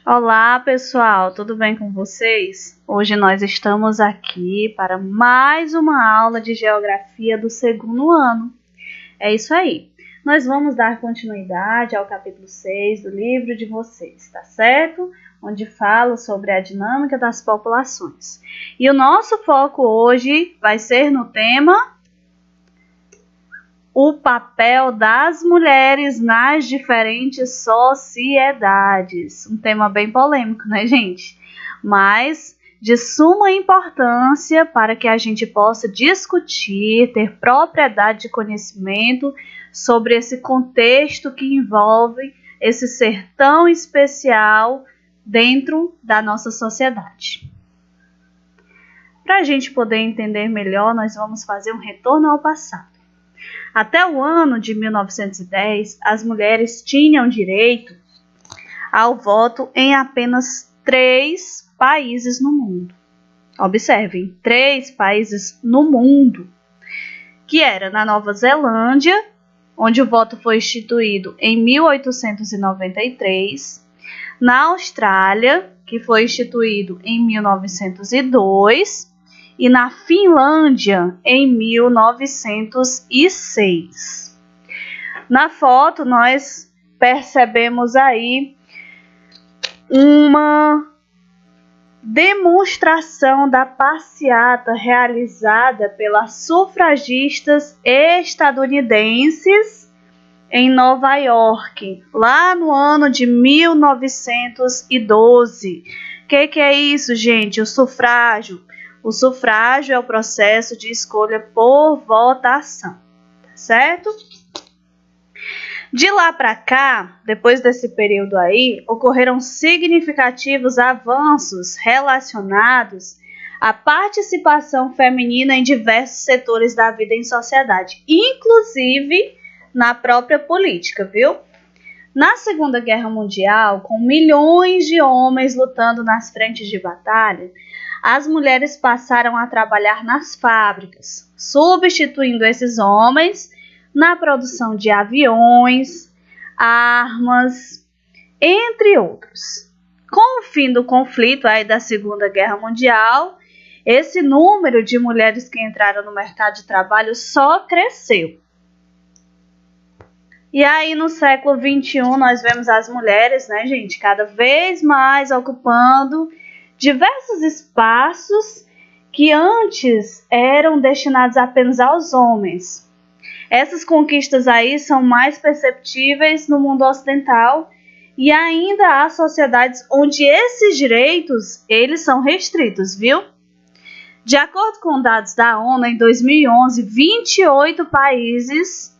Olá, pessoal, tudo bem com vocês? Hoje nós estamos aqui para mais uma aula de Geografia do segundo ano. É isso aí. Nós vamos dar continuidade ao capítulo 6 do livro de vocês, tá certo? Onde fala sobre a dinâmica das populações. E o nosso foco hoje vai ser no tema o papel das mulheres nas diferentes sociedades. Um tema bem polêmico, né, gente? Mas de suma importância para que a gente possa discutir, ter propriedade de conhecimento sobre esse contexto que envolve esse ser tão especial dentro da nossa sociedade. Para a gente poder entender melhor, nós vamos fazer um retorno ao passado. Até o ano de 1910, as mulheres tinham direito ao voto em apenas 3 países no mundo. Observem, 3 países no mundo, que era na Nova Zelândia, onde o voto foi instituído em 1893, na Austrália, que foi instituído em 1902, e na Finlândia, em 1906. Na foto, nós percebemos aí uma demonstração da passeata realizada pelas sufragistas estadunidenses em Nova York, lá no ano de 1912. O que é isso, gente? O sufrágio. O sufrágio é o processo de escolha por votação, tá certo? De lá para cá, depois desse período aí, ocorreram significativos avanços relacionados à participação feminina em diversos setores da vida em sociedade, inclusive na própria política, viu? Na Segunda Guerra Mundial, com milhões de homens lutando nas frentes de batalha, as mulheres passaram a trabalhar nas fábricas, substituindo esses homens na produção de aviões, armas, entre outros. Com o fim do conflito aí da Segunda Guerra Mundial, esse número de mulheres que entraram no mercado de trabalho só cresceu. E aí no século XXI nós vemos as mulheres, né, gente, cada vez mais ocupando diversos espaços que antes eram destinados apenas aos homens. Essas conquistas aí são mais perceptíveis no mundo ocidental e ainda há sociedades onde esses direitos eles são restritos, viu? De acordo com dados da ONU, em 2011, 28 países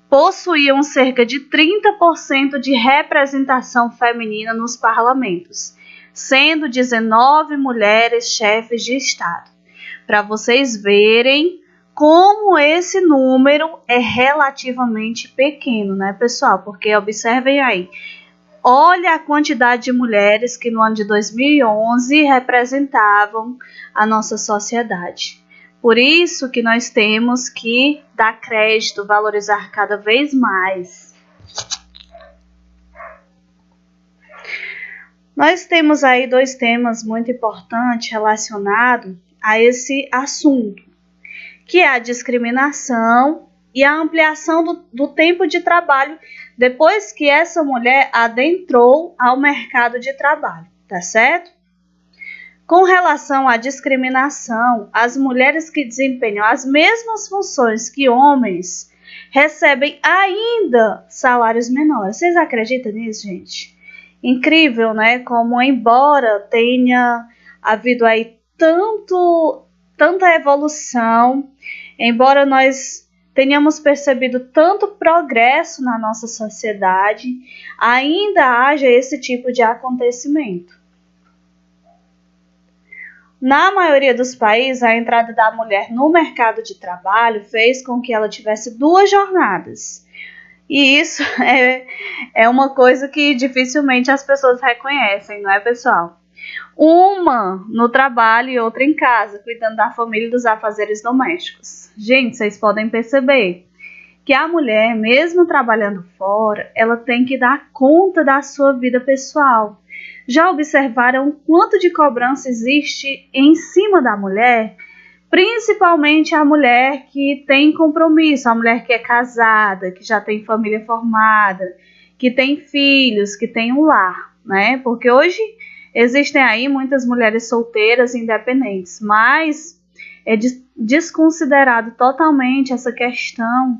possuíam cerca de 30% de representação feminina nos parlamentos, sendo 19 mulheres chefes de Estado. Para vocês verem como esse número é relativamente pequeno, né, pessoal? Porque observem aí, olha a quantidade de mulheres que no ano de 2011 representavam a nossa sociedade. Por isso que nós temos que dar crédito, valorizar cada vez mais. Nós temos aí 2 temas muito importantes relacionados a esse assunto, que é a discriminação e a ampliação do tempo de trabalho depois que essa mulher adentrou ao mercado de trabalho, tá certo? Com relação à discriminação, as mulheres que desempenham as mesmas funções que homens recebem ainda salários menores. Vocês acreditam nisso, gente? Incrível, né? Como embora tenha havido aí tanta evolução, embora nós tenhamos percebido tanto progresso na nossa sociedade, ainda haja esse tipo de acontecimento. Na maioria dos países, a entrada da mulher no mercado de trabalho fez com que ela tivesse 2 jornadas. E isso é uma coisa que dificilmente as pessoas reconhecem, não é, pessoal? Uma no trabalho e outra em casa, cuidando da família e dos afazeres domésticos. Gente, vocês podem perceber que a mulher, mesmo trabalhando fora, ela tem que dar conta da sua vida pessoal. Já observaram quanto de cobrança existe em cima da mulher? Principalmente a mulher que tem compromisso, a mulher que é casada, que já tem família formada, que tem filhos, que tem um lar, né? Porque hoje existem aí muitas mulheres solteiras e independentes, mas é desconsiderado totalmente essa questão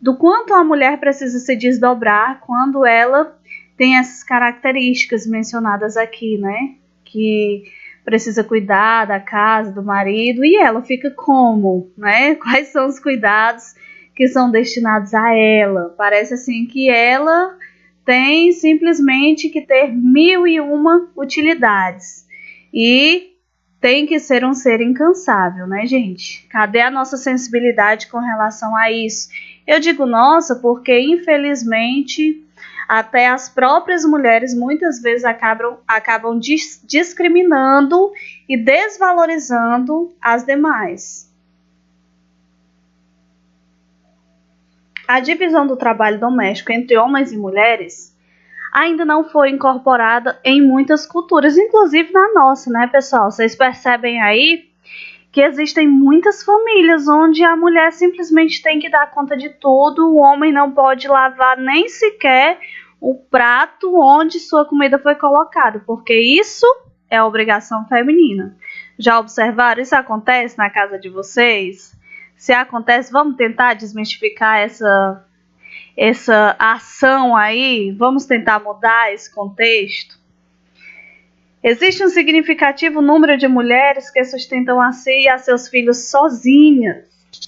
do quanto a mulher precisa se desdobrar quando ela tem essas características mencionadas aqui, né? Que precisa cuidar da casa, do marido, e ela fica como, né? Quais são os cuidados que são destinados a ela? Parece assim que ela tem simplesmente que ter 1001 utilidades e tem que ser um ser incansável, né, gente? Cadê a nossa sensibilidade com relação a isso? Eu digo nossa porque, infelizmente, até as próprias mulheres muitas vezes acabam discriminando e desvalorizando as demais. A divisão do trabalho doméstico entre homens e mulheres ainda não foi incorporada em muitas culturas, inclusive na nossa, né, pessoal? Vocês percebem aí que existem muitas famílias onde a mulher simplesmente tem que dar conta de tudo, o homem não pode lavar nem sequer o prato onde sua comida foi colocada, porque isso é obrigação feminina. Já observaram? Isso acontece na casa de vocês? Se acontece, vamos tentar desmistificar essa ação aí? Vamos tentar mudar esse contexto? Existe um significativo número de mulheres que sustentam a si e a seus filhos sozinhas.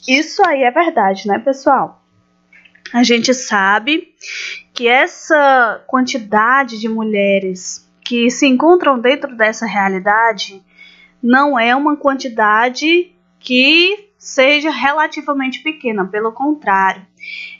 Isso aí é verdade, né, pessoal? A gente sabe que essa quantidade de mulheres que se encontram dentro dessa realidade não é uma quantidade que seja relativamente pequena, pelo contrário,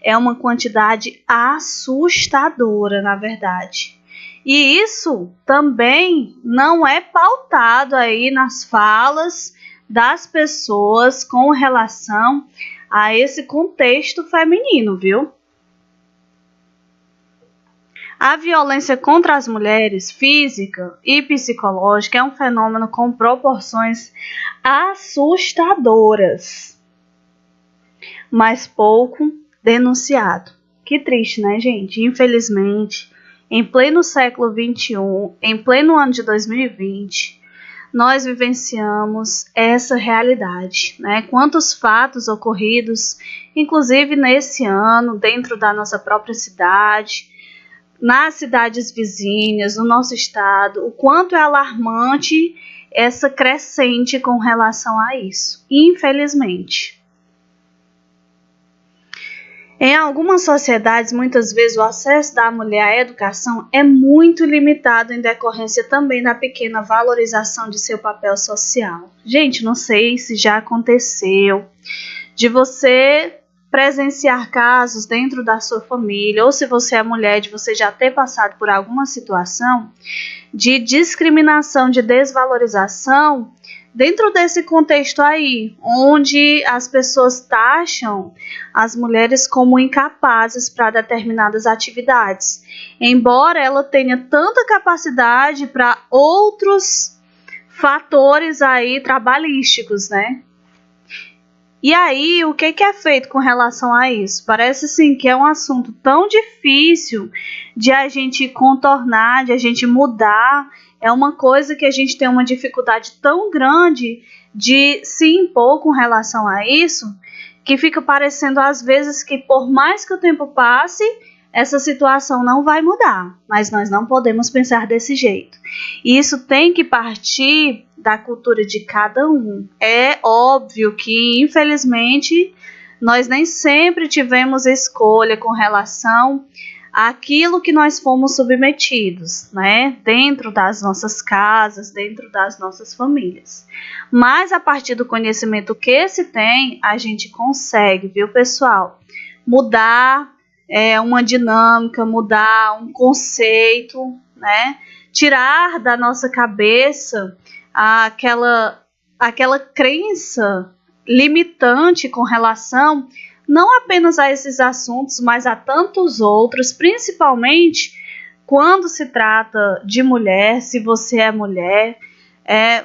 é uma quantidade assustadora, na verdade. E isso também não é pautado aí nas falas das pessoas com relação a esse contexto feminino, viu? A violência contra as mulheres, física e psicológica, é um fenômeno com proporções assustadoras, mas pouco denunciado. Que triste, né, gente? Infelizmente, em pleno século XXI, em pleno ano de 2020, nós vivenciamos essa realidade, né? Quantos fatos ocorridos, inclusive nesse ano, dentro da nossa própria cidade, nas cidades vizinhas, no nosso estado, o quanto é alarmante essa crescente com relação a isso, infelizmente. Em algumas sociedades, muitas vezes o acesso da mulher à educação é muito limitado em decorrência também da pequena valorização de seu papel social. Gente, não sei se já aconteceu de você presenciar casos dentro da sua família, ou se você é mulher, de você já ter passado por alguma situação de discriminação, de desvalorização, dentro desse contexto aí, onde as pessoas taxam as mulheres como incapazes para determinadas atividades, embora ela tenha tanta capacidade para outros fatores aí trabalhísticos, né? E aí, o que é feito com relação a isso? Parece sim que é um assunto tão difícil de a gente contornar, de a gente mudar. É uma coisa que a gente tem uma dificuldade tão grande de se impor com relação a isso, que fica parecendo às vezes que por mais que o tempo passe, essa situação não vai mudar. Mas nós não podemos pensar desse jeito. E isso tem que partir da cultura de cada um. É óbvio que, infelizmente, nós nem sempre tivemos escolha com relação àquilo que nós fomos submetidos, né? Dentro das nossas casas, dentro das nossas famílias. Mas a partir do conhecimento que se tem, a gente consegue, viu, pessoal? Mudar uma dinâmica, mudar um conceito, né? Tirar da nossa cabeça aquela crença limitante com relação não apenas a esses assuntos, mas a tantos outros, principalmente quando se trata de mulher, se você é mulher, é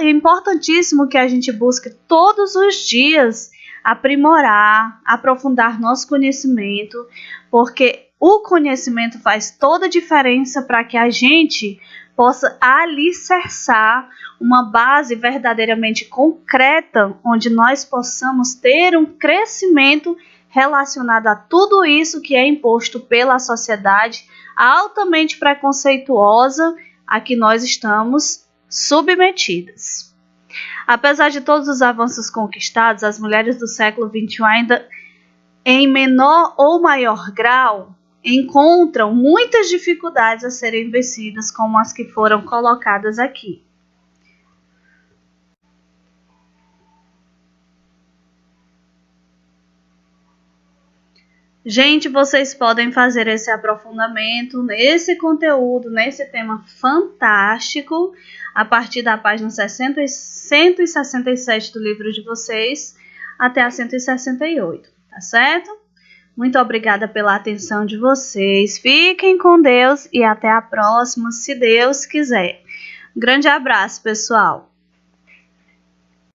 importantíssimo que a gente busque todos os dias aprimorar, aprofundar nosso conhecimento, porque o conhecimento faz toda a diferença para que a gente possa alicerçar uma base verdadeiramente concreta, onde nós possamos ter um crescimento relacionado a tudo isso que é imposto pela sociedade altamente preconceituosa a que nós estamos submetidas. Apesar de todos os avanços conquistados, as mulheres do século XXI ainda, em menor ou maior grau, encontram muitas dificuldades a serem vencidas, como as que foram colocadas aqui. Gente, vocês podem fazer esse aprofundamento nesse conteúdo, nesse tema fantástico, a partir da página 167 do livro de vocês até a 168, tá certo? Muito obrigada pela atenção de vocês. Fiquem com Deus e até a próxima, se Deus quiser. Um grande abraço, pessoal!